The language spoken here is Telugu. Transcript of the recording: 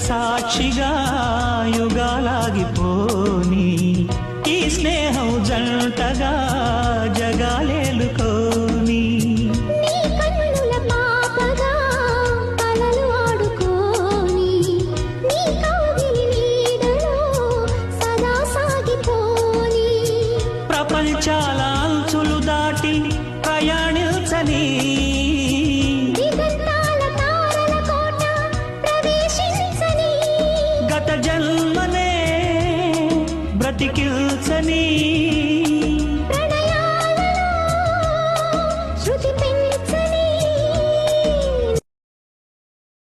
సాక్షిగా యుగాలాగిపోని ఈ స్నేహం జంటగా జగాలేలుకోని నీ కన్నుల పాపగా కలలు ఆడుకోని నీ కౌగిలి నీడలో సదా సాగిపోని ప్రపంచాల అంచులు దాటి ప్రయాణించని దిగంతాల తారల కోట ప్రవేశించని గత జన్మనే బ్రతికిల్చని